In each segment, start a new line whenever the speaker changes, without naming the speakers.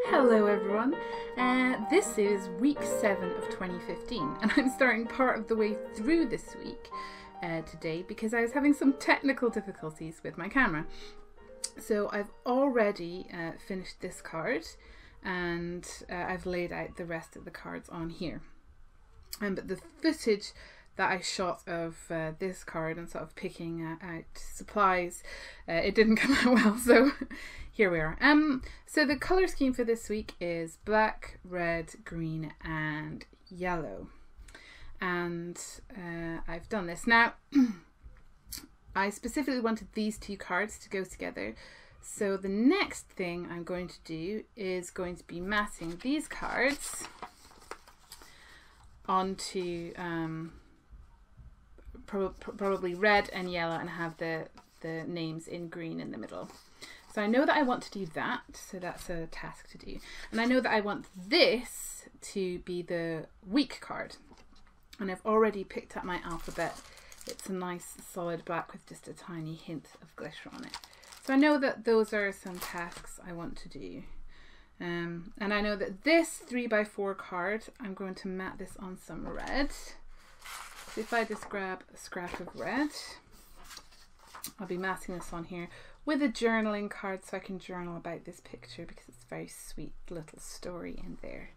Hello everyone, this is week 7 of 2015 and I'm starting part of the way through this week today because I was having some technical difficulties with my camera. So I've already finished this card and I've laid out the rest of the cards on here. But the footage that I shot of this card and sort of picking out supplies, it didn't come out well, so here we are. So the colour scheme for this week is black, red, green and yellow. And I've done this. Now, I specifically wanted these two cards to go together. So the next thing I'm going to do is going to be matting these cards onto probably red and yellow and have the names in green in the middle. So I know that I want to do that, so that's a task to do. And I know that I want this to be the week card. And I've already picked up my alphabet. It's a nice solid black with just a tiny hint of glitter on it. So I know that those are some tasks I want to do. And I know that this 3x4 card, I'm going to mat this on some red. So if I just grab a scrap of red, I'll be matting this on here with a journaling card so I can journal about this picture because it's a very sweet little story in there.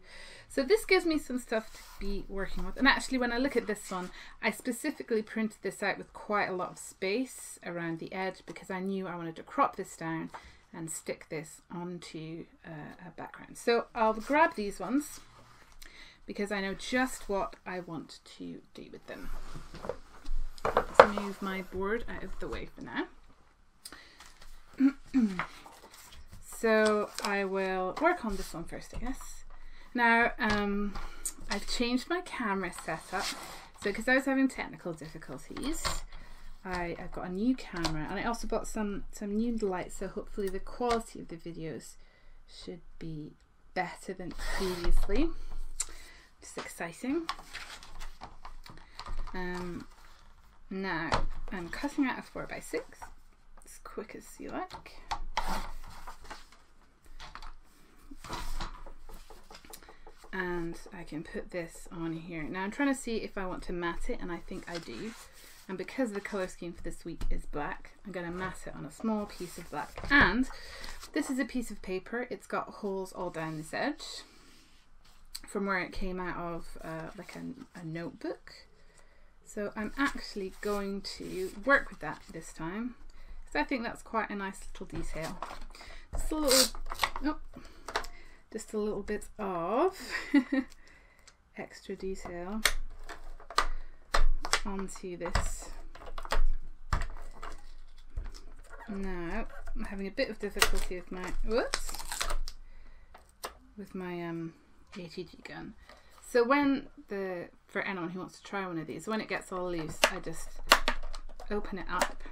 So this gives me some stuff to be working with. And actually when I look at this one, I specifically printed this out with quite a lot of space around the edge because I knew I wanted to crop this down and stick this onto a background. So I'll grab these ones because I know just what I want to do with them. Let's move my board out of the way for now. So I will work on this one first, I guess. Now, I've changed my camera setup. So because I was having technical difficulties, I've got a new camera and I also bought some new lights, so hopefully the quality of the videos should be better than previously. Just exciting. Now I'm cutting out a 4x6 as quick as you like. And I can put this on here. Now I'm trying to see if I want to mat it, and I think I do. And because the colour scheme for this week is black, I'm going to mat it on a small piece of black. And this is a piece of paper. It's got holes all down this edge from where it came out of like a notebook. So I'm actually going to work with that this time because I think that's quite a nice little detail. Just a little, oh, just a little bit of extra detail onto this. Now I'm having a bit of difficulty with my ATG gun. So for anyone who wants to try one of these, when it gets all loose, I just open it up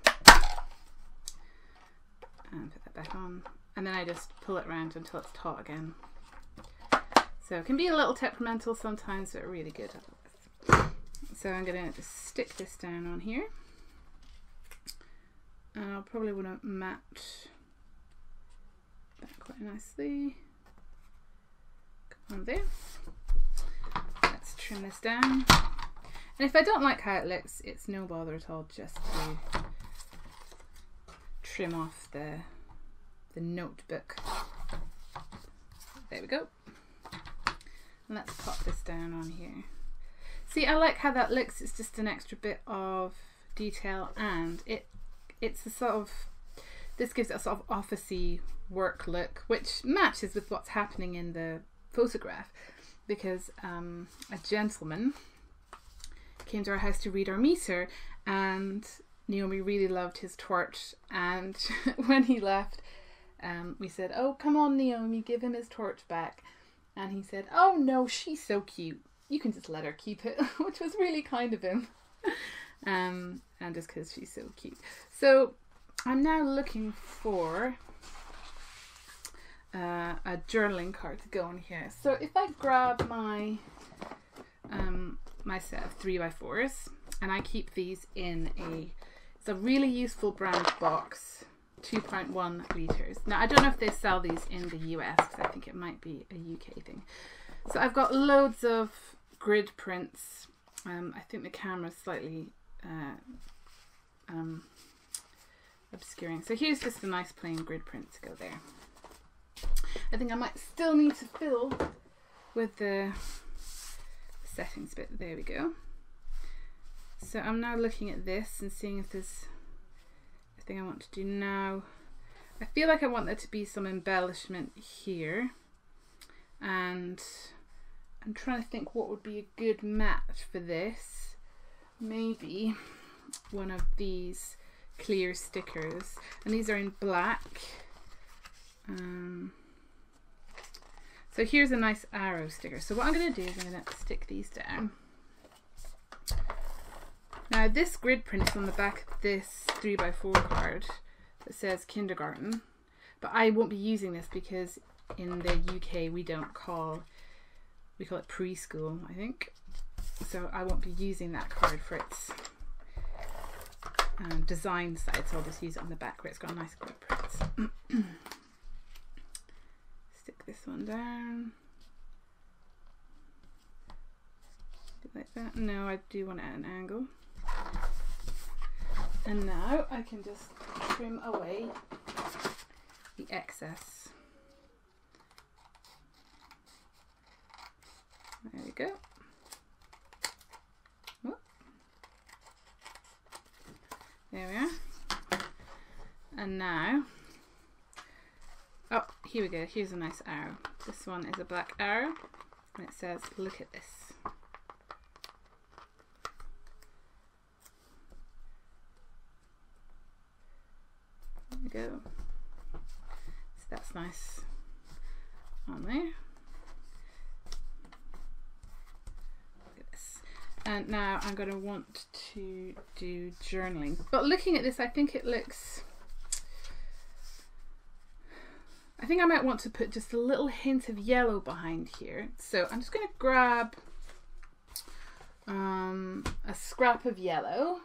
and put that back on, and then I just pull it around until it's taut again. So it can be a little temperamental sometimes, but really good otherwise. So I'm going to just stick this down on here, and I'll probably want to match that quite nicely. Come on there. Let's trim this down. And if I don't like how it looks, it's no bother at all just to trim off the notebook. There we go. And let's pop this down on here. See, I like how that looks. It's just an extra bit of detail, and it's a sort of, this gives it a sort of officey work look, which matches with what's happening in the photograph, because a gentleman came to our house to read our meter, and Naomi really loved his torch, and when he left, we said, "Oh, come on, Naomi, give him his torch back." And he said, "Oh no, she's so cute. You can just let her keep it," which was really kind of him. And just because she's so cute. So I'm now looking for a journaling card to go on here. So if I grab my my set of 3x4s, and I keep these in it's a really useful brand box 2.1 litres. Now I don't know if they sell these in the US, because I think it might be a UK thing. So I've got loads of grid prints. I think the camera's slightly obscuring. So here's just a nice plain grid print to go there. I think I might still need to fill with the settings bit. There we go. So I'm now looking at this and seeing if there's a thing I want to do now. I feel like I want there to be some embellishment here, and I'm trying to think what would be a good match for this. Maybe one of these clear stickers, and these are in black. So here's a nice arrow sticker. So what I'm going to do is I'm going to stick these down. Now this grid print is on the back of this 3x4 card that says kindergarten, but I won't be using this because in the UK we call it preschool, I think. So I won't be using that card for its design side, so I'll just use it on the back where it's got a nice grid print. Stick this one down. Like that. No, I do want it at an angle. And now I can just trim away the excess. There we go. Whoop. There we are. And now, oh, here we go. Here's a nice arrow. This one is a black arrow, and it says, "Look at this." There we go. So that's nice on there. And now I'm going to want to do journaling. But looking at this, I think it looks... I think I might want to put just a little hint of yellow behind here. So I'm just going to grab a scrap of yellow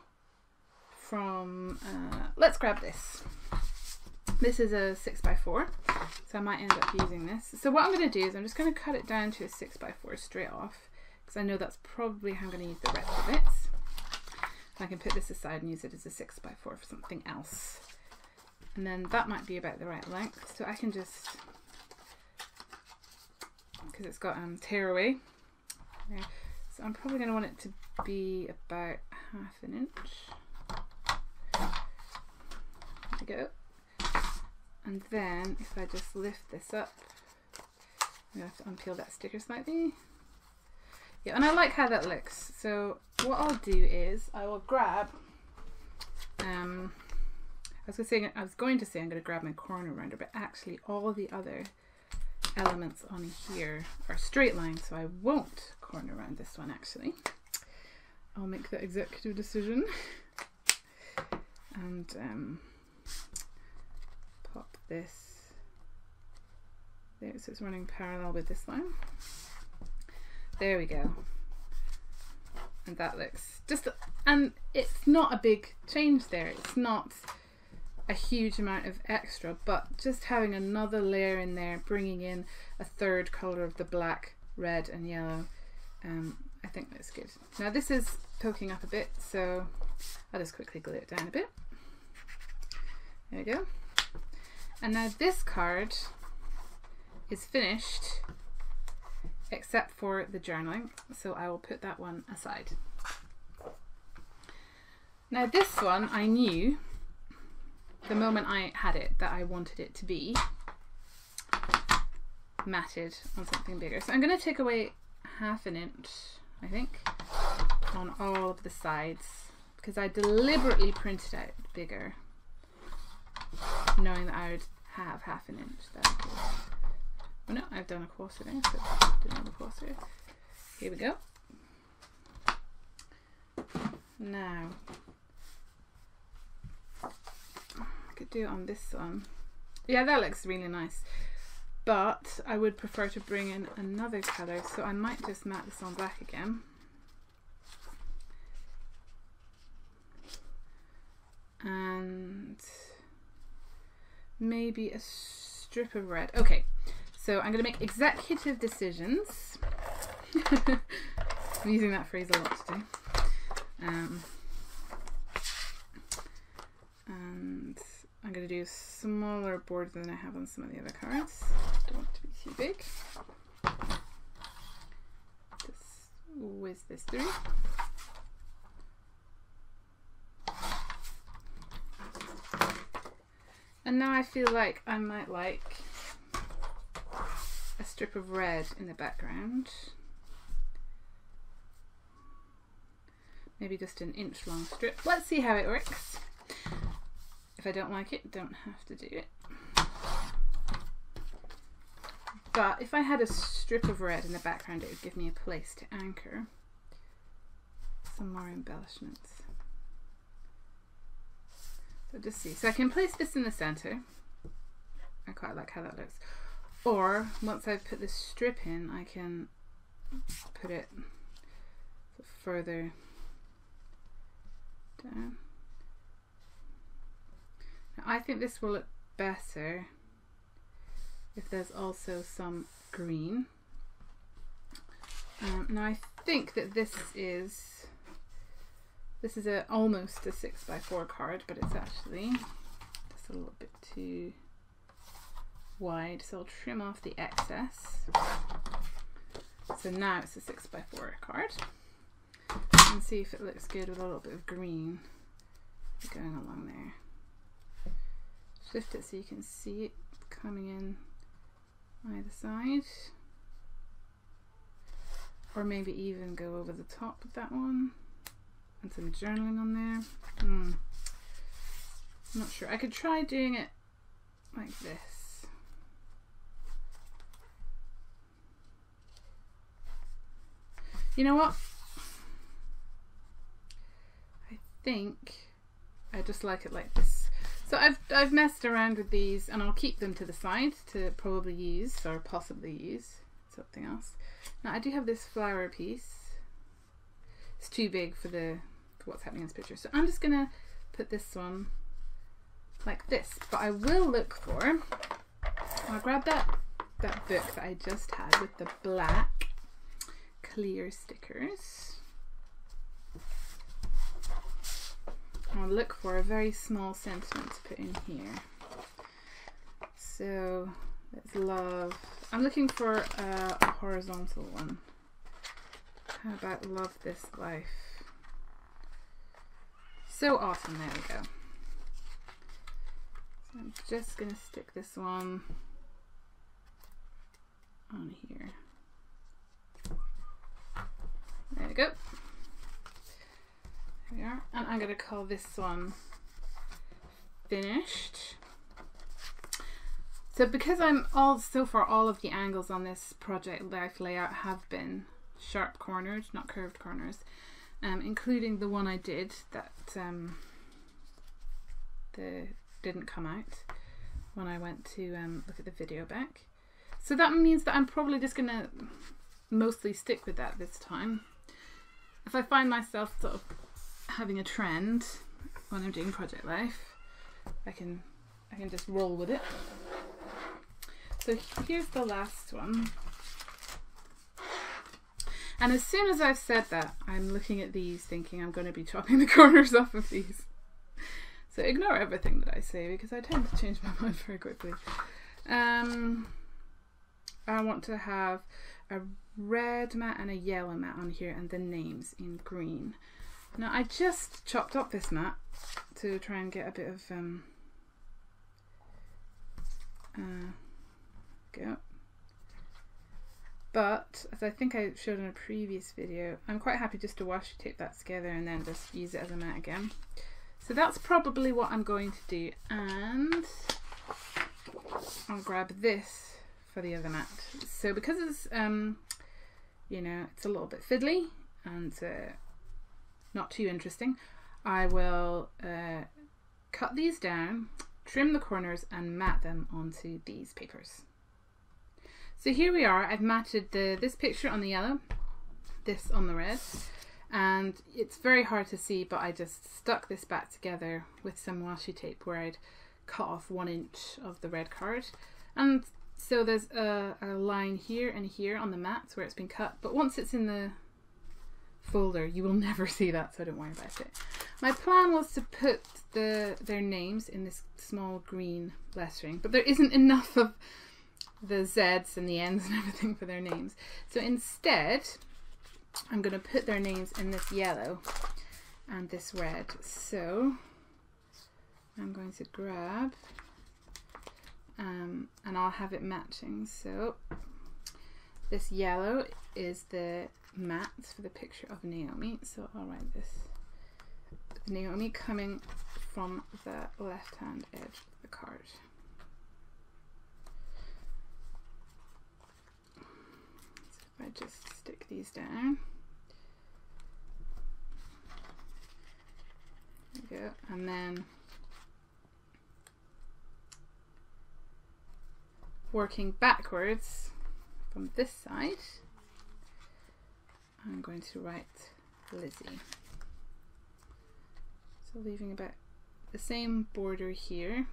from... let's grab this. This is a 6x4, so I might end up using this. So what I'm going to do is I'm just going to cut it down to a 6x4 straight off, because I know that's probably how I'm going to use the rest of it. I can put this aside and use it as a 6x4 for something else. And then that might be about the right length. So I can just, because it's got tear away. Yeah. So I'm probably going to want it to be about 1/2 inch. There we go. And then if I just lift this up, I'm going to have to unpeel that sticker slightly. Yeah, and I like how that looks. So what I'll do is I will grab, I was going to say I'm going to grab my corner rounder, but actually all the other elements on here are straight lines, so I won't corner round this one actually. I'll make that executive decision. And pop this there so it's running parallel with this line. There we go. And that looks just, and it's not a big change there. It's not a huge amount of extra, but just having another layer in there, bringing in a third color of the black, red and yellow, I think that's good. Now this is poking up a bit, so I'll just quickly glue it down a bit. There we go. And now this card is finished except for the journaling, so I will put that one aside. Now this one I knew the moment I had it that I wanted it to be matted on something bigger. So I'm going to take away 1/2 inch, I think, on all of the sides, because I deliberately printed out bigger, knowing that I would have 1/2 inch there. Oh no, I've done a 1/4 there, so do another 1/4. Here we go. Now, I could do it on this one. Yeah, that looks really nice. But I would prefer to bring in another colour, so I might just matte this on black again. And maybe a strip of red. Okay, so I'm going to make executive decisions. I'm using that phrase a lot today. And I'm going to do a smaller board than I have on some of the other cards. Don't want it to be too big. Just whiz this through. And now I feel like I might like a strip of red in the background. Maybe just an inch long strip. Let's see how it works. If I don't like it, don't have to do it. But if I had a strip of red in the background, it would give me a place to anchor some more embellishments. So just see. So I can place this in the center. I quite like how that looks. Or once I've put this strip in, I can put it further down. Now, I think this will look better if there's also some green. Now I think that this is almost a 6x4 card, but it's actually just a little bit too wide, so I'll trim off the excess. So now it's a 6x4 card. And see if it looks good with a little bit of green going along there. Shift it so you can see it coming in either side, or maybe even go over the top of that one and some journaling on there. I'm not sure. I could try doing it like this. You know what? I think I just like it like this. So I've messed around with these, and I'll keep them to the side to probably use or possibly use something else. Now I do have this flower piece. It's too big for what's happening in this picture, so I'm just gonna put this one like this. But I will look for. I'll grab that book that I just had with the black clear stickers. I'll look for a very small sentiment to put in here. So let's love. I'm looking for a horizontal one. How about love this life? So awesome. There we go. So I'm just gonna stick this one on here. There we go. There we are. And I'm going to call this one Finished. So because so far all of the angles on this project life layout have been sharp cornered, not curved corners, including the one I did that didn't come out when I went to look at the video back. So that means that I'm probably just going to mostly stick with that this time. If I find myself sort of having a trend when I'm doing project life, I can just roll with it. So here's the last one. And as soon as I've said that, I'm looking at these thinking I'm going to be chopping the corners off of these. So ignore everything that I say because I tend to change my mind very quickly. I want to have a red mat and a yellow mat on here and the names in green. Now I just chopped up this mat to try and get a bit of go. But as I think I showed in a previous video, I'm quite happy just to washi tape that together and then just use it as a mat again. So that's probably what I'm going to do, and I'll grab this for the other mat. So because it's you know, it's a little bit fiddly and not too interesting, I will cut these down, trim the corners and mat them onto these papers. So here we are. I've matted this picture on the yellow, this on the red, and it's very hard to see, but I just stuck this back together with some washi tape where I'd cut off 1 inch of the red card. And so there's a line here and here on the mat where it's been cut, but once it's in the folder you will never see that, so don't worry about it. My plan was to put their names in this small green lettering, but there isn't enough of the Z's and the N's and everything for their names. So instead I'm going to put their names in this yellow and this red. So I'm going to grab and I'll have it matching. So this yellow is the mat for the picture of Naomi, so I'll write this. Naomi coming from the left hand edge of the card. So if I just stick these down, there we go, and then working backwards from this side, I'm going to write Lizzie. So leaving about the same border here.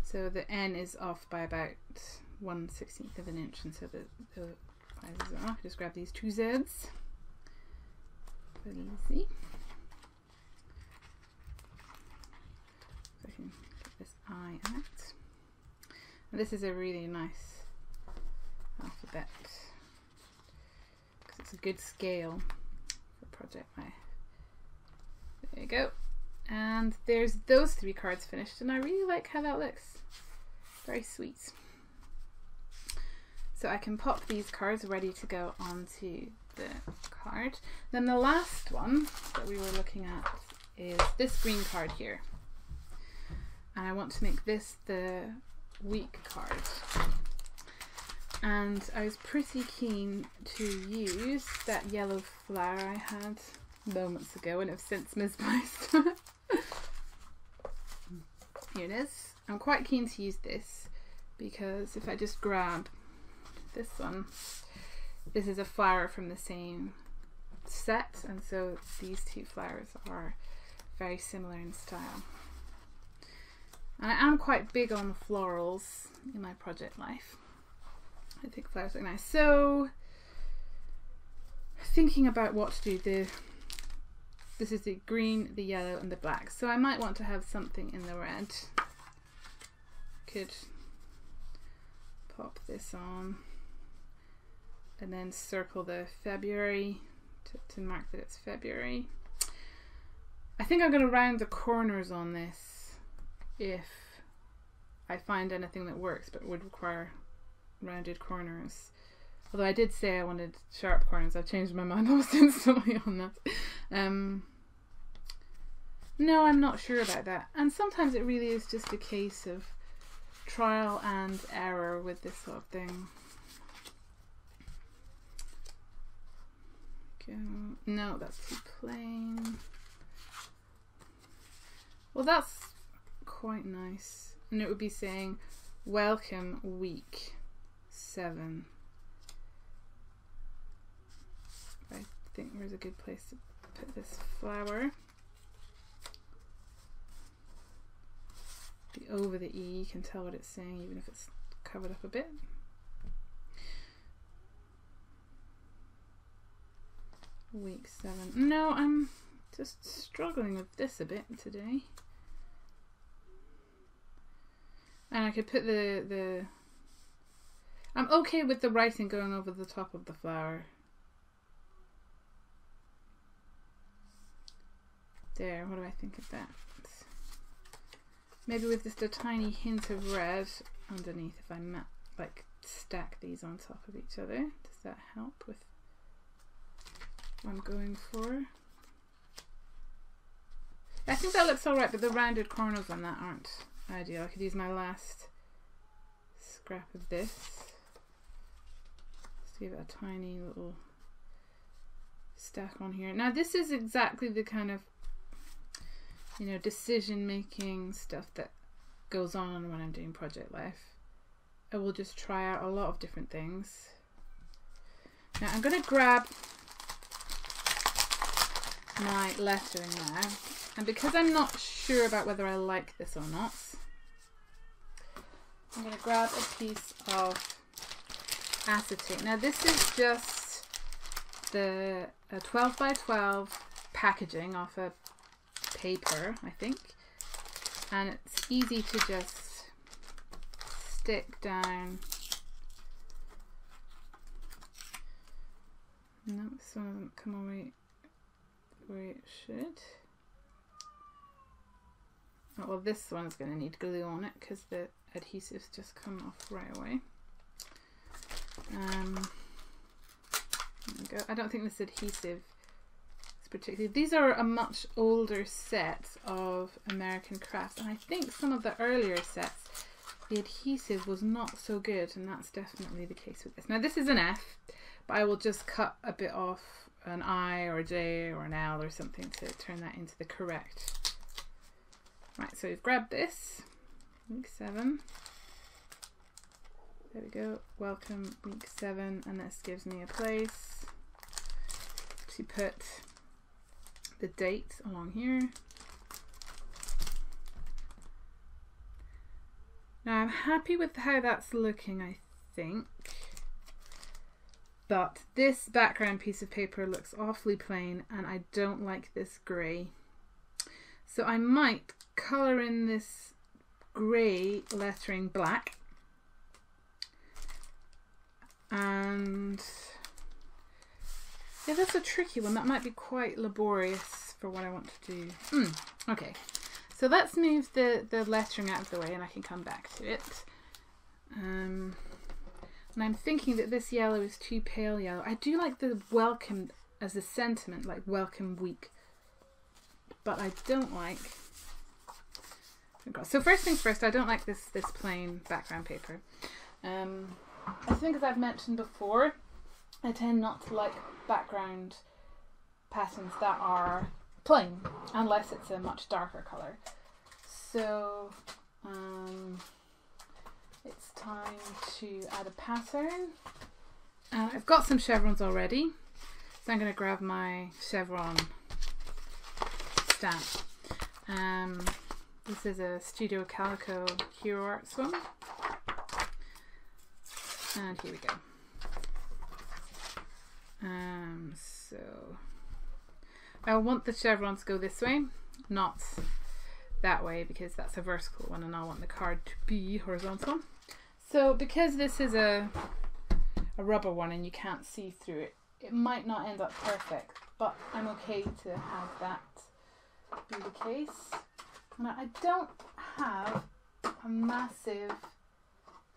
So the N is off by about 1/16 of an inch, and so the sizes are off. Just grab these 2 Z's for Lizzie. So I can get this I out. And this is a really nice alphabet because it's a good scale for Project Life. There you go. And there's those 3 cards finished, and I really like how that looks. Very sweet. So I can pop these cards ready to go onto the card. Then the last one that we were looking at is this green card here. And I want to make this the week card. And I was pretty keen to use that yellow flower I had moments ago and have since misplaced. Here it is. I'm quite keen to use this because if I just grab this one, this is a flower from the same set, and so these 2 flowers are very similar in style. And I am quite big on florals in my project life. I think flowers look nice. So thinking about what to do, this is the green, the yellow and the black. So I might want to have something in the red. Could pop this on and then circle the February to mark that it's February. I think I'm going to round the corners on this if I find anything that works but would require rounded corners. Although I did say I wanted sharp corners, I've changed my mind almost instantly on that. No, I'm not sure about that. And sometimes it really is just a case of trial and error with this sort of thing. Go. No, that's too plain. Well, that's quite nice. And it would be saying, welcome week 7. I think there's a good place to put this flower. Over the E, you can tell what it's saying even if it's covered up a bit. Week 7. No, I'm just struggling with this a bit today. And I could put I'm okay with the writing going over the top of the flower. There, what do I think of that? Maybe with just a tiny hint of red underneath if I like stack these on top of each other. Does that help with what I'm going for? I think that looks alright, but the rounded corners on that aren't ideal. I could use my last scrap of this. Just give it a tiny little stack on here. Now this is exactly the kind of, you know, decision-making stuff that goes on when I'm doing Project Life. I will just try out a lot of different things. Now I'm going to grab my lettering now, And because I'm not sure about whether I like this or not, I'm going to grab a piece of acetate. Now this is just the 12 by 12 packaging off a paper, I think. And it's easy to just stick down. No, this one doesn't come away the way it should. Oh, well, this one's going to need glue on it because the adhesives just come off right away. There we go. I don't think this adhesive is particularly... These are a much older set of American crafts, and I think some of the earlier sets, the adhesive was not so good, and that's definitely the case with this. Now this is an F, but I will just cut a bit off an I or a J or an L or something to turn that into the correct. Right, so we've grabbed this, week 7. There we go, welcome week 7, and this gives me a place to put the date along here. Now I'm happy with how that's looking, I think, but this background piece of paper looks awfully plain and I don't like this grey. So I might colour in this grey lettering black, and yeah, that's a tricky one. That might be quite laborious for what I want to do. Okay, so let's move the lettering out of the way and I can come back to it. And I'm thinking that this yellow is too pale yellow. I do like the welcome as a sentiment, like welcome week, but I don't like... So first things first, I don't like this plain background paper. I think, as I've mentioned before, I tend not to like background patterns that are plain, unless it's a much darker colour. So it's time to add a pattern. I've got some chevrons already, so I'm going to grab my chevron stamp. This is a Studio Calico Hero Arts one. And here we go. So I want the chevron to go this way, not that way, because that's a vertical one and I want the card to be horizontal. So because this is a rubber one and you can't see through it, it might not end up perfect, but I'm okay to have that be the case. And I don't have a massive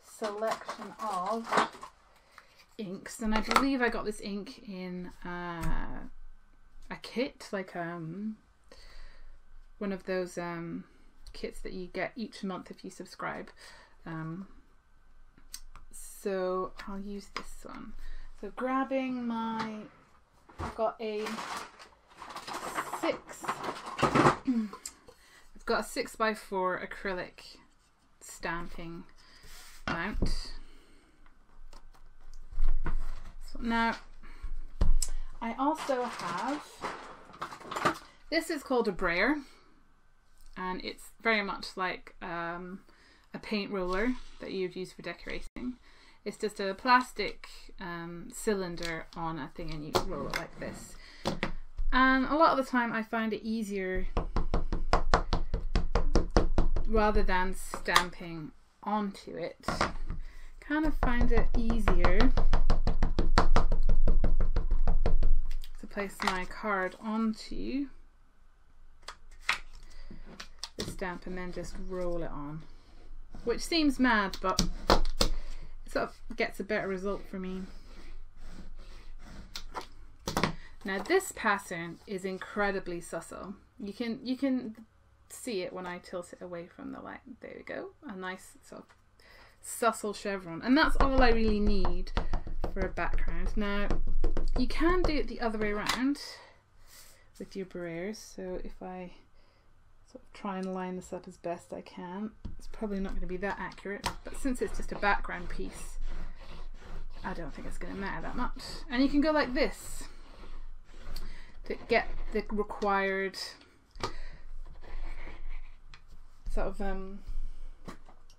selection of inks, and I believe I got this ink in a kit, like one of those kits that you get each month if you subscribe. So I'll use this one. So grabbing my, I've got a 6x4 acrylic stamping mount. So now I also have, this is called a brayer, and it's very much like a paint roller that you'd use for decorating. It's just a plastic cylinder on a thing and you roll it like this. And a lot of the time I find it easier, rather than stamping onto it, kind of find it easier to place my card onto the stamp and then just roll it on, which seems mad, but it sort of gets a better result for me. Now this pattern is incredibly subtle. You can see it when I tilt it away from the light. There we go, a nice sort of subtle chevron, and that's all I really need for a background. Now you can do it the other way around with your brayers, so if I sort of try and line this up as best I can, it's probably not going to be that accurate, but since it's just a background piece, I don't think it's going to matter that much. And you can go like this to get the required sort of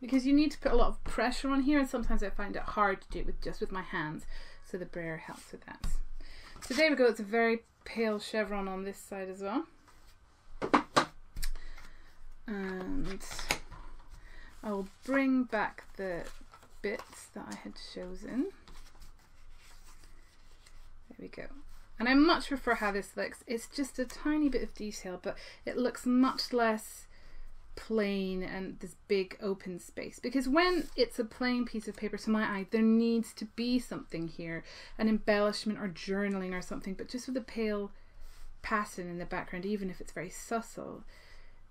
because you need to put a lot of pressure on here, and sometimes I find it hard to do it with just with my hands, so the brayer helps with that. So there we go, it's a very pale chevron on this side as well. And I'll bring back the bits that I had chosen. There we go. And I much prefer how this looks. It's just a tiny bit of detail, but it looks much less plain and this big open space, because when it's a plain piece of paper, to my eye, there needs to be something here, an embellishment or journaling or something. But just with a pale pattern in the background, even if it's very subtle,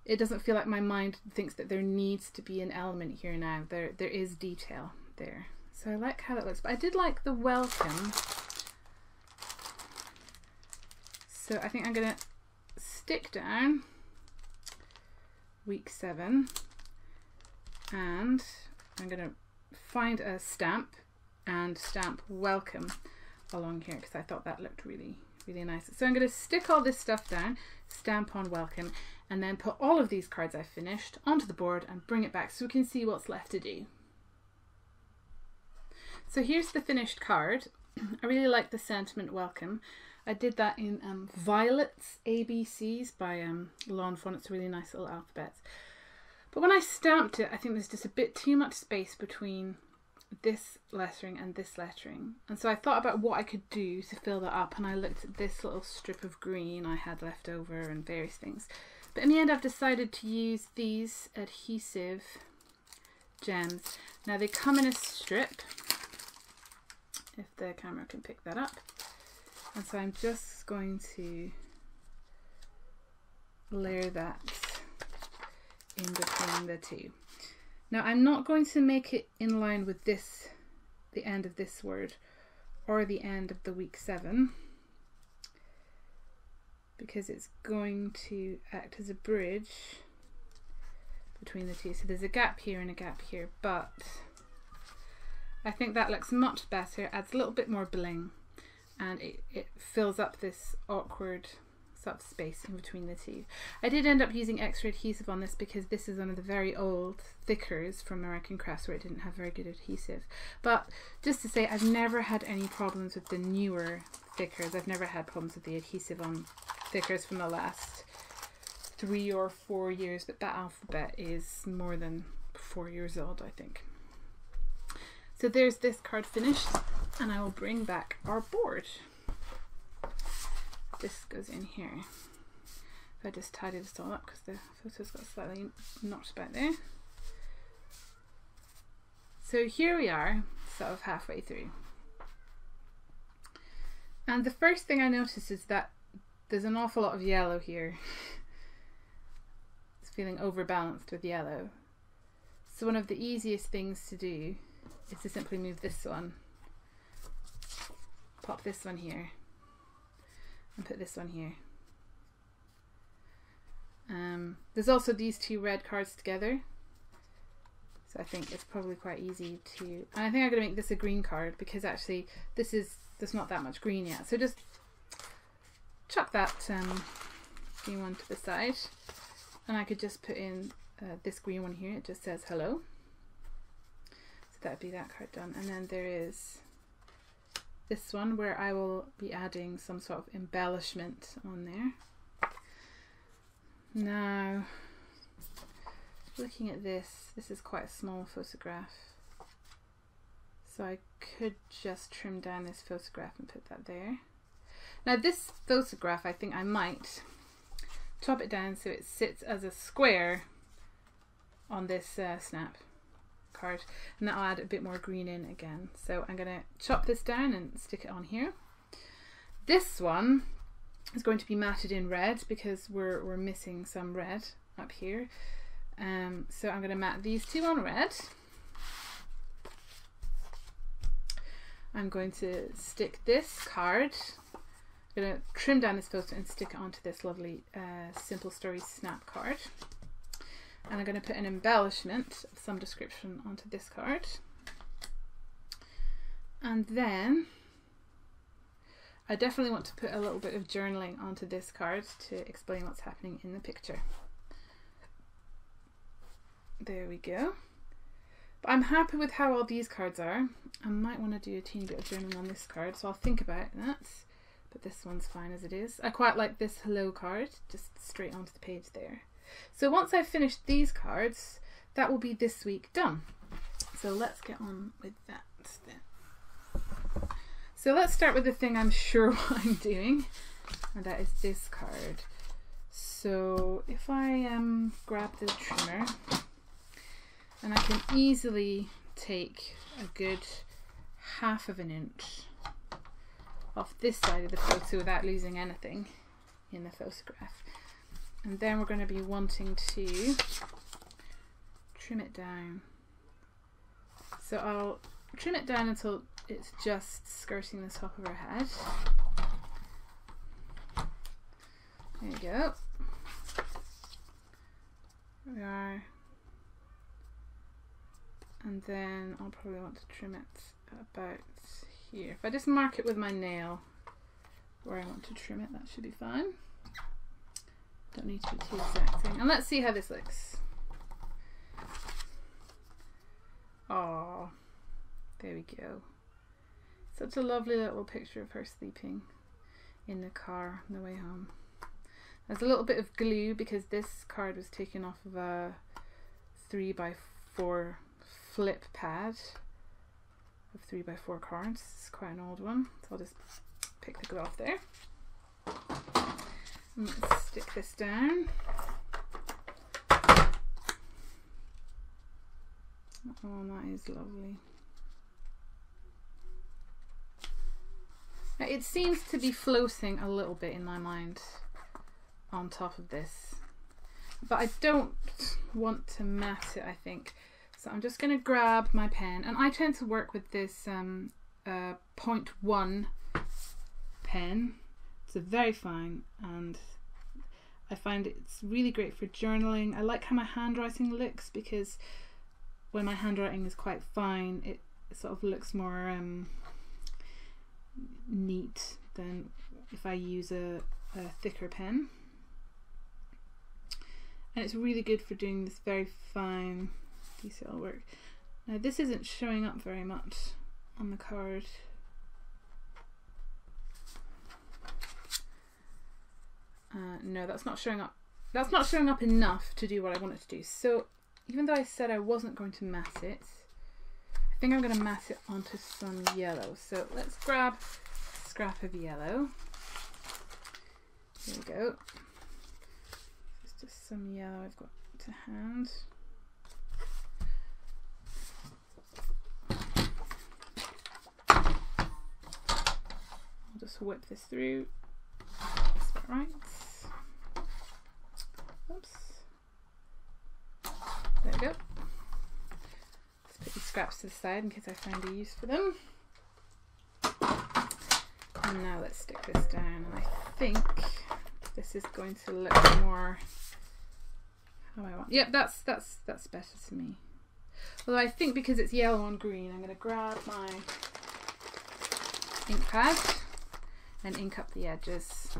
it doesn't feel like my mind thinks that there needs to be an element here now. There is detail there. So I like how that looks. But I did like the welcome. So I think I'm gonna stick down week 7, and I'm gonna find a stamp and stamp welcome along here, because I thought that looked really nice. So I'm going to stick all this stuff down, stamp on welcome, and then put all of these cards I finished onto the board and bring it back so we can see what's left to do. So here's the finished card. I really like the sentiment welcome. I did that in Violet's ABCs by Lawn Fawn. It's a really nice little alphabet. But when I stamped it, I think there's just a bit too much space between this lettering and this lettering. And so I thought about what I could do to fill that up, and I looked at this little strip of green I had left over and various things. But in the end, I've decided to use these adhesive gems. Now they come in a strip, if the camera can pick that up. And so I'm just going to layer that in between the two. Now I'm not going to make it in line with this, the end of this word, or the end of the week 7, because it's going to act as a bridge between the two. So there's a gap here and a gap here, but I think that looks much better, adds a little bit more bling, and it fills up this awkward sort of space in between the two. I did end up using extra adhesive on this because this is one of the very old thickers from American Crafts where it didn't have very good adhesive. But just to say, I've never had any problems with the newer thickers. I've never had problems with the adhesive on thickers from the last 3 or 4 years, but that alphabet is more than 4 years old, I think. So there's this card finished, and I will bring back our board. This goes in here. If I just tidy this all up, because the photo's got slightly knocked back there. So here we are, sort of halfway through. And the first thing I notice is that there's an awful lot of yellow here. It's feeling overbalanced with yellow. So one of the easiest things to do is to simply move this one, pop this one here, and put this one here. There's also these two red cards together, so I think it's probably quite easy to, and I think I'm going to make this a green card because actually there's not that much green yet, so just chuck that green one to the side, and I could just put in this green one here. It just says hello, so that would be that card done. And then there is this one where I will be adding some sort of embellishment on there. Now, looking at this is quite a small photograph, so I could just trim down this photograph and put that there. Now this photograph, I think I might chop it down so it sits as a square on this snap card, and that'll add a bit more green in again. So I'm going to chop this down and stick it on here. This one is going to be matted in red because we're missing some red up here. So I'm going to mat these two on red. I'm going to stick this card, I'm going to trim down this photo and stick it onto this lovely Simple Stories snap card. And I'm going to put an embellishment of some description onto this card. And then I definitely want to put a little bit of journaling onto this card to explain what's happening in the picture. There we go. But I'm happy with how all these cards are. I might want to do a teeny bit of journaling on this card, so I'll think about that. But this one's fine as it is. I quite like this hello card, just straight onto the page there. So once I've finished these cards, that will be this week done. So let's get on with that then. So let's start with the thing I'm sure what I'm doing, and that is this card. So if I grab the trimmer, and I can easily take a good 1/2 inch off this side of the photo without losing anything in the photograph. And then we're going to be wanting to trim it down. So I'll trim it down until it's just skirting the top of her head. There you go. There we are. And then I'll probably want to trim it about here. If I just mark it with my nail where I want to trim it, that should be fine. Don't need to be too exacting. And let's see how this looks. Oh, there we go. Such a lovely little picture of her sleeping in the car on the way home. There's a little bit of glue because this card was taken off of a 3x4 flip pad of 3x4 cards. It's quite an old one, so I'll just pick the glue off there. And let's stick this down. Oh, that is lovely. Now, it seems to be floating a little bit in my mind on top of this, but I don't want to mat it, I think. So I'm just going to grab my pen, and I tend to work with this 0.1 pen. It's a very fine, and I find it's really great for journaling. I like how my handwriting looks, because when my handwriting is quite fine, it sort of looks more neat than if I use a thicker pen. And it's really good for doing this very fine detail work. Now this isn't showing up very much on the card. No, that's not showing up. That's not showing up enough to do what I wanted to do. So even though I said I wasn't going to mat it, I think I'm going to mat it onto some yellow. So let's grab a scrap of yellow. Here we go. It's just some yellow I've got to hand. I'll just whip this through. That's about right. Oops. There we go. Let's put these scraps to the side in case I find a use for them. And now let's stick this down, and I think this is going to look more how I want. Yep, that's better to me. Although I think because it's yellow on green, I'm going to grab my ink pad and ink up the edges.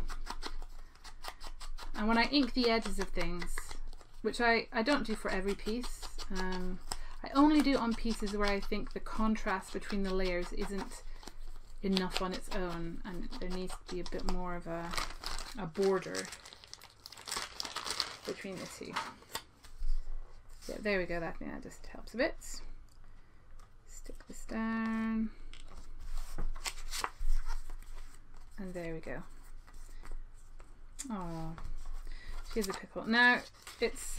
And when I ink the edges of things, which I don't do for every piece, I only do it on pieces where I think the contrast between the layers isn't enough on its own, and there needs to be a bit more of a border between the two. Yeah, there we go. That just helps a bit. Stick this down, and there we go. Oh, she's a pickle. Now it's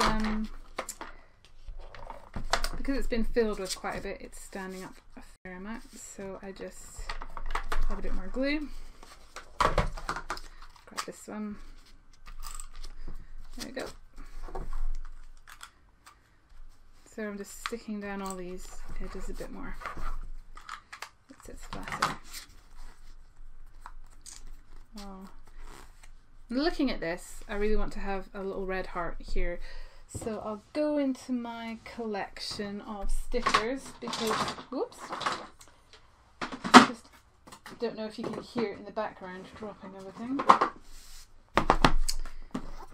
because it's been filled with quite a bit, it's standing up a fair amount, so I just add a bit more glue. Grab this one. There we go. So I'm just sticking down all these edges a bit more. It sits flatter. Oh. Looking at this, I really want to have a little red heart here. So I'll go into my collection of stickers because, whoops, just don't know if you can hear it in the background dropping everything.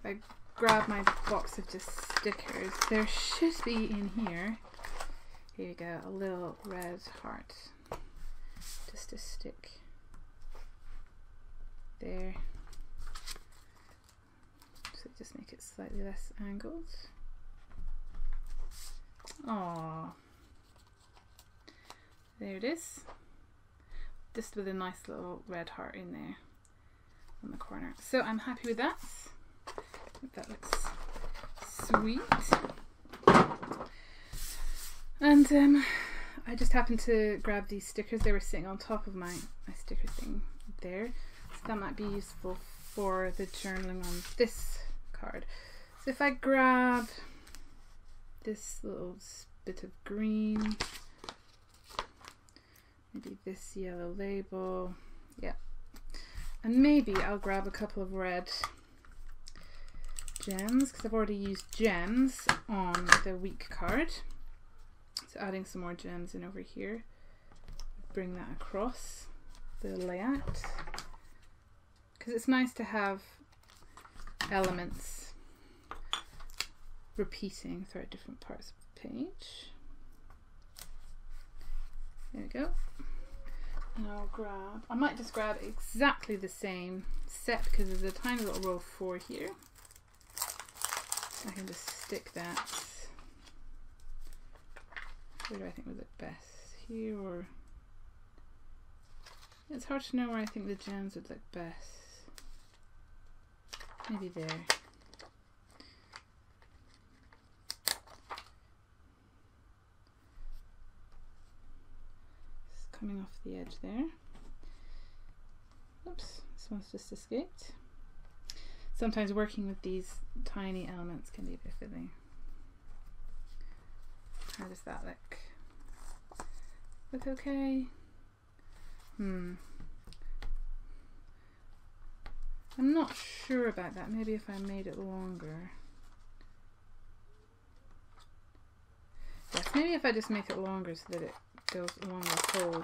I grab my box of just stickers. There should be in here, here you go, a little red heart just to stick there. So just make it slightly less angled. Aww. There it is. Just with a nice little red heart in there on the corner. So I'm happy with that. That looks sweet. And I just happened to grab these stickers. They were sitting on top of my sticker thing there. So that might be useful for the journaling on this card. So if I grab this little bit of green, maybe this yellow label, yeah, and maybe I'll grab a couple of red gems because I've already used gems on the week card. So adding some more gems in over here, bring that across the layout because it's nice to have elements repeating throughout different parts of the page. There we go. And I'll grab, I might just grab exactly the same set because there's a tiny little row 4 here. I can just stick that. Where do I think would look best? Here or... It's hard to know where I think the gems would look best. Maybe there. Just coming off the edge there. Oops, this one's just escaped. Sometimes working with these tiny elements can be a bit fiddly. How does that look? Look okay? I'm not sure about that. Maybe if I made it longer. Yes, maybe if I just make it longer so that it goes along the whole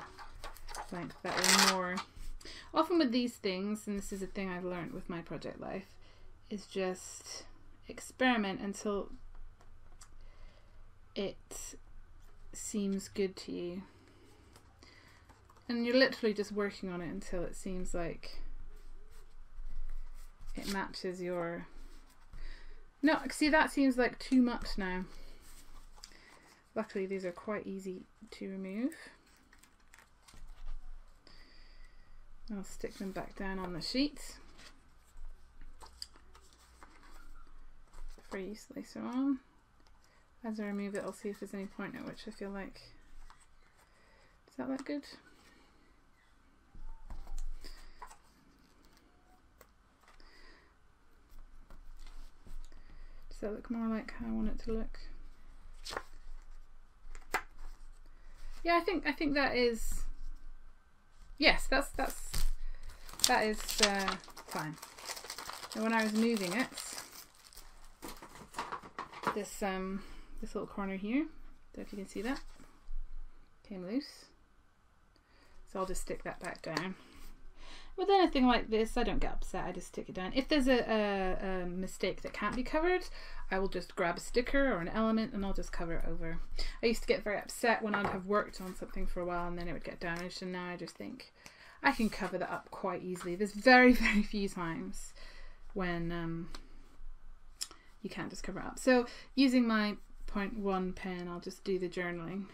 length, that way more. Often with these things, and this is a thing I've learned with my project life, is just experiment until it seems good to you. And you're literally just working on it until it seems like it matches your... No, see, that seems like too much now. Luckily these are quite easy to remove. I'll stick them back down on the sheet for use later on. As I remove it, I'll see if there's any point at which I feel like... Does that look good? Does that look more like how I want it to look? Yeah, I think that is... Yes, that is fine. And when I was moving it, this little corner here, don't know if you can see that, came loose. So I'll just stick that back down. With anything like this, I don't get upset, I just stick it down. If there's a mistake that can't be covered, I will just grab a sticker or an element and I'll just cover it over. I used to get very upset when I'd have worked on something for a while and then it would get damaged, and now I just think I can cover that up quite easily. There's very, very few times when you can't just cover it up. So using my 0.1 pen, I'll just do the journaling.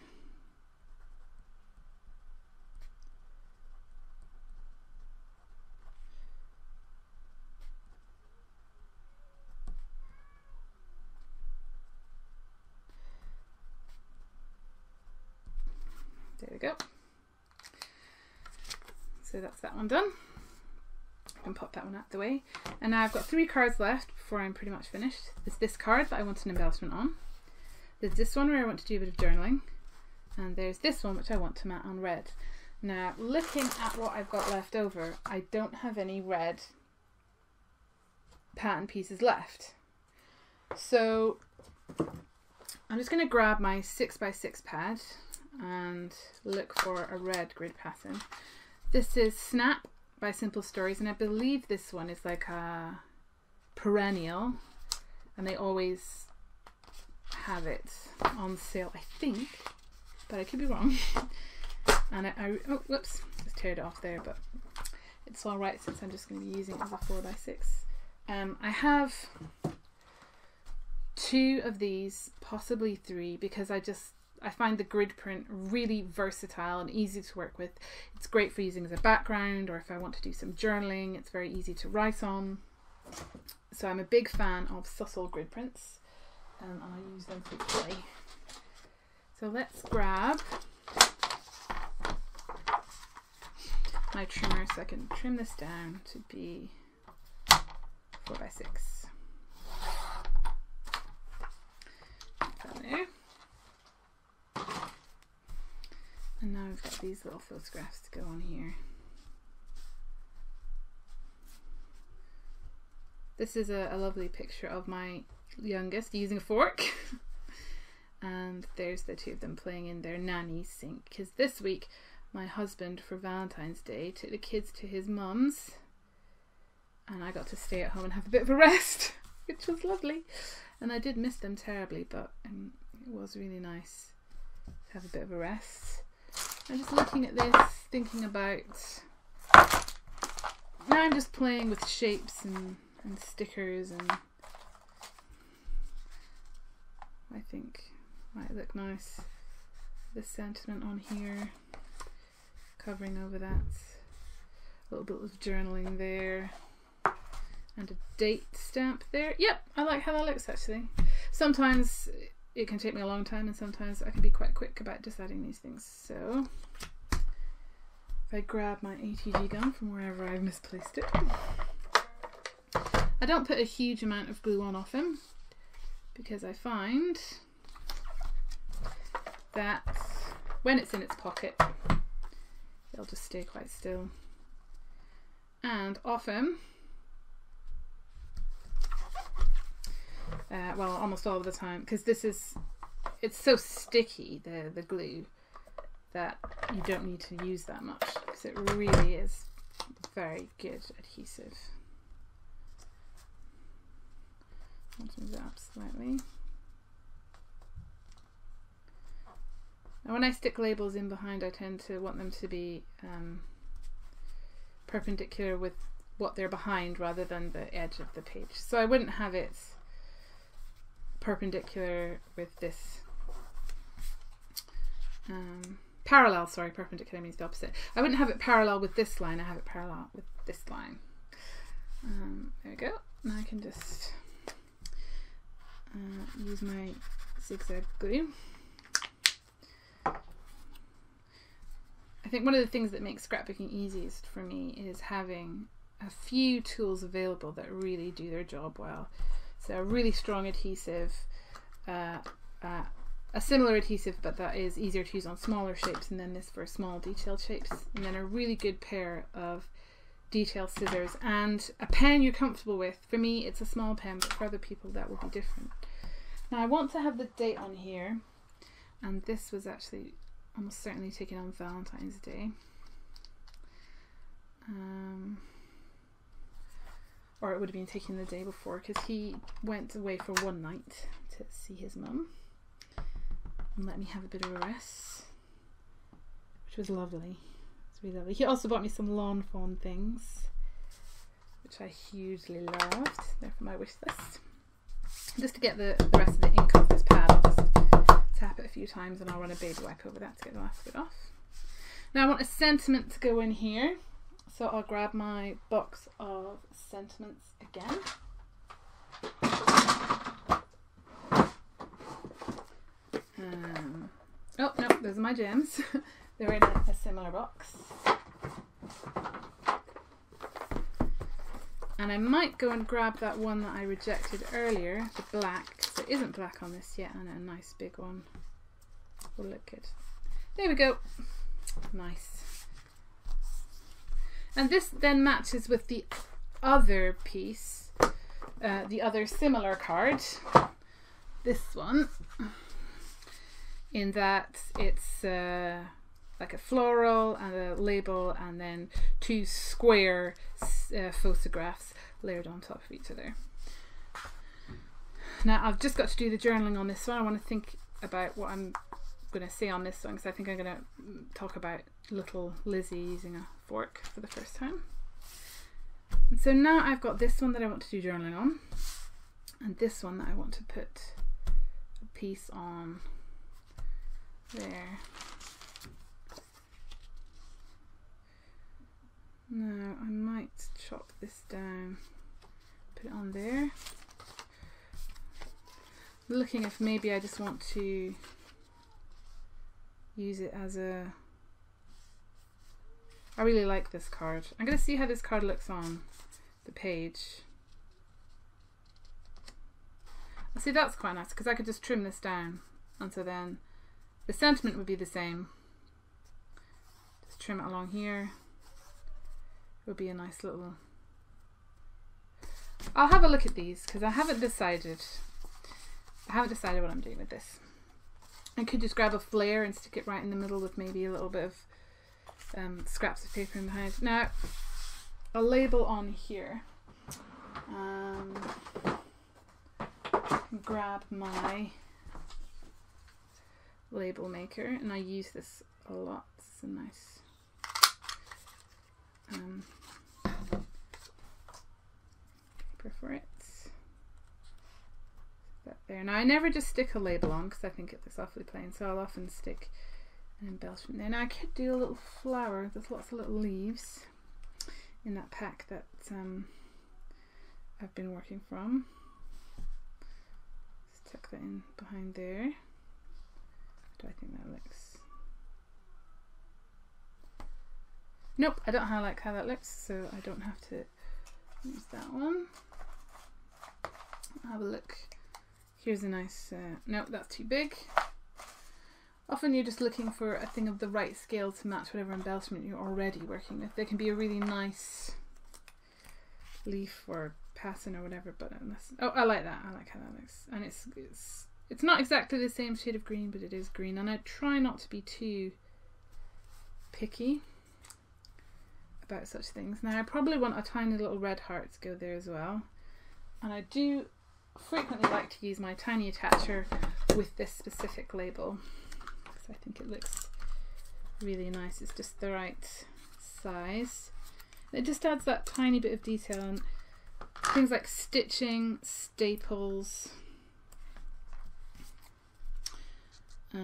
There we go. So that's that one done. I can pop that one out the way. And now I've got 3 cards left before I'm pretty much finished. There's this card that I want an embellishment on. There's this one where I want to do a bit of journaling. And there's this one which I want to mat on red. Now, looking at what I've got left over, I don't have any red pattern pieces left. So I'm just going to grab my 6x6 pad and look for a red grid pattern. This is Snap by Simple Stories, and I believe this one is like a perennial, and they always have it on sale, I think, but I could be wrong. And oh whoops, just teared it off there, but it's all right since I'm just going to be using it as a 4x6. I have 2 of these, possibly 3, because I find the grid print really versatile and easy to work with. It's great for using as a background, or if I want to do some journaling, it's very easy to write on. So I'm a big fan of Sussel grid prints, and I use them frequently. So let's grab my trimmer so I can trim this down to be 4x6. Put that there. And now we've got these little photographs to go on here. This is a lovely picture of my youngest using a fork. And there's the 2 of them playing in their nanny's sink. Because this week, my husband, for Valentine's Day, took the kids to his mum's. And I got to stay at home and have a bit of a rest, which was lovely. And I did miss them terribly, but it was really nice to have a bit of a rest. I'm just looking at this, thinking about... Now I'm just playing with shapes and stickers, and I think might look nice. The sentiment on here, covering over that. A little bit of journaling there. And a date stamp there. Yep, I like how that looks actually. Sometimes it can take me a long time, and sometimes I can be quite quick about deciding these things. So if I grab my ATG gun from wherever I've misplaced it. I don't put a huge amount of glue on often, because I find that when it's in its pocket, it'll just stay quite still. And often, well, almost all of the time, because it's so sticky, the glue, that you don't need to use that much, because it really is very good adhesive. Let's move that up slightly. Now when I stick labels in behind, I tend to want them to be perpendicular with what they're behind rather than the edge of the page. So I wouldn't have it perpendicular with this parallel, sorry, perpendicular means the opposite. I wouldn't have it parallel with this line, I have it parallel with this line. There we go. Now I can just use my zigzag glue. I think one of the things that makes scrapbooking easiest for me is having a few tools available that really do their job well. So a really strong adhesive, a similar adhesive but that is easier to use on smaller shapes, and then this for small detailed shapes, and then a really good pair of detail scissors and a pen you're comfortable with. For me it's a small pen, but for other people that will be different. Now I want to have the date on here, and this was actually almost certainly taken on Valentine's Day, or it would have been taken the day before, because he went away for one night to see his mum and let me have a bit of a rest, which was lovely. It's really lovely. He also bought me some lawn fawn things, which I hugely loved. They're for my wish list. Just to get the rest of the ink off this pad, I'll just tap it a few times and I'll run a baby wipe over that to get the last bit off. Now I want a sentiment to go in here, so I'll grab my box of sentiments again. Oh no, those are my gems. They're in a similar box. And I might go and grab that one that I rejected earlier, the black, because there isn't black on this yet, and a nice big one will look good. There we go. Nice. And this then matches with the other piece, the other similar card, this one, in that it's like a floral and a label, and then 2 square photographs layered on top of each other. Now I've just got to do the journaling on this one. I want to think about what I'm going to say on this one, because I think I'm going to talk about little Lizzie using a fork for the first time. And so now I've got this one that I want to do journaling on, and this one that I want to put a piece on there. Now I might chop this down, put it on there. Looking if maybe I just want to use it as a... I really like this card. I'm going to see how this card looks on the page. See, that's quite nice because I could just trim this down, and so then the sentiment would be the same. Just trim it along here. It would be a nice little... I'll have a look at these because I haven't decided what I'm doing with this. I could just grab a flare and stick it right in the middle with maybe a little bit of scraps of paper in behind. Now, a label on here. Grab my label maker, and I use this a lot. It's a nice paper for it. That there. Now I never just stick a label on because I think it looks awfully plain, so I'll often stick an embellishment there. Now I could do a little flower. There's lots of little leaves in that pack that I've been working from. Just tuck that in behind there. Do I think that looks... Nope, I don't like how that looks, so I don't have to use that one. I'll have a look. Here's a nice... nope, that's too big. Often you're just looking for a thing of the right scale to match whatever embellishment you're already working with. There can be a really nice leaf or pattern or whatever, but unless... Oh, I like that. I like how that looks. And it's not exactly the same shade of green, but it is green. And I try not to be too picky about such things. Now I probably want a tiny little red heart to go there as well. And I do frequently like to use my tiny attacher with this specific label because I think it looks really nice. It's just the right size. It just adds that tiny bit of detail, and things like stitching, staples, I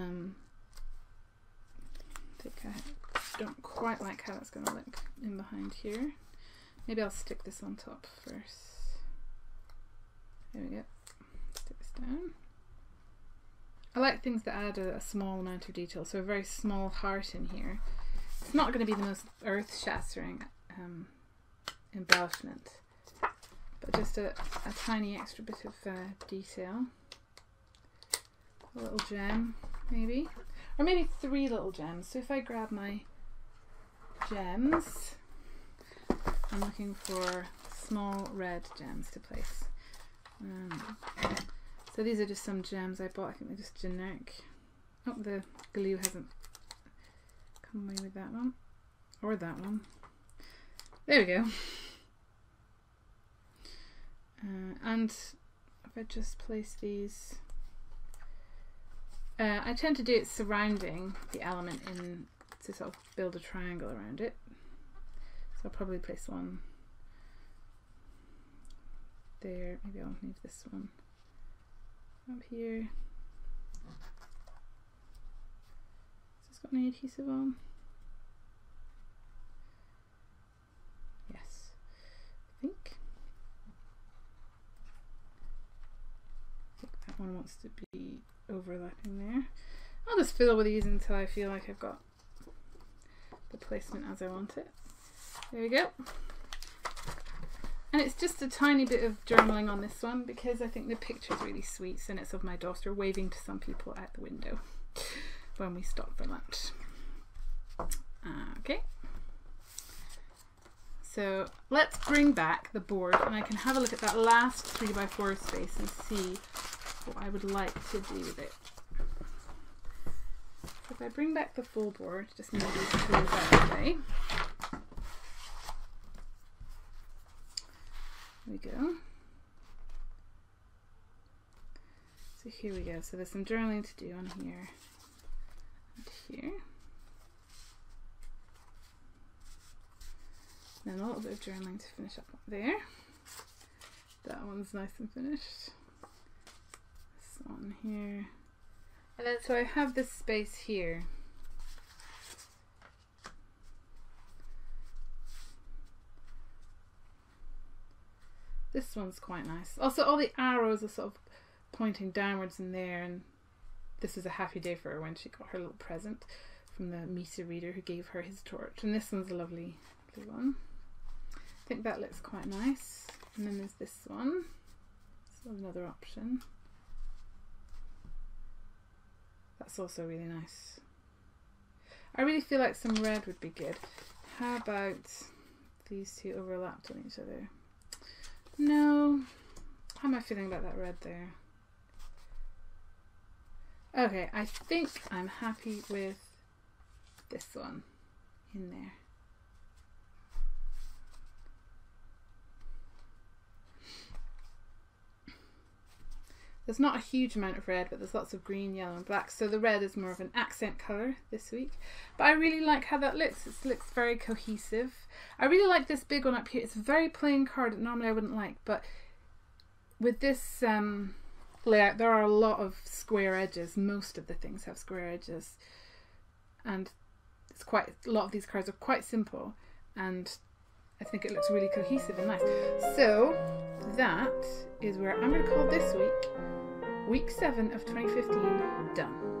don't quite like how that's going to look in behind here. Maybe I'll stick this on top first. There we go. Stick this down. I like things that add a small amount of detail, so a very small heart in here. It's not going to be the most earth-shattering embellishment, but just a tiny extra bit of detail. A little gem, maybe. Or maybe 3 little gems. So if I grab my gems, I'm looking for small red gems to place. So these are just some gems I bought. I think they're just generic. Oh, the glue hasn't come away with that one. Or that one. There we go. And if I just place these... I tend to do it surrounding the element in to sort of build a triangle around it. So I'll probably place one there. Maybe I'll leave this one up here. Has this got any adhesive on? Yes, I think that one wants to be overlapping there. I'll just fiddle with these until I feel like I've got the placement as I want it. There we go. And it's just a tiny bit of journaling on this one because I think the picture is really sweet, and it's of my daughter waving to some people out the window when we stop for lunch. Okay. So let's bring back the board and I can have a look at that last 3x4 space and see what I would like to do with it. So if I bring back the full board, just move these tools out of the way. There we go. So here we go. So there's some journaling to do on here and here. Then a little bit of journaling to finish up there. That one's nice and finished. This one here. And then so I have this space here. This one's quite nice. Also, all the arrows are sort of pointing downwards in there, and this is a happy day for her when she got her little present from the meter reader who gave her his torch. And this one's a lovely blue one. I think that looks quite nice. And then there's this one. So another option. That's also really nice. I really feel like some red would be good. How about these two overlapped on each other? No. How am I feeling about that red there? Okay, I think I'm happy with this one in there. There's not a huge amount of red, but there's lots of green, yellow and black. So the red is more of an accent colour this week. But I really like how that looks. It looks very cohesive. I really like this big one up here. It's a very plain card that normally I wouldn't like. But with this layout, there are a lot of square edges. Most of the things have square edges. And it's quite, a lot of these cards are quite simple. And I think it looks really cohesive and nice. So that is where I'm going to call this week, week 7 of 2015, done.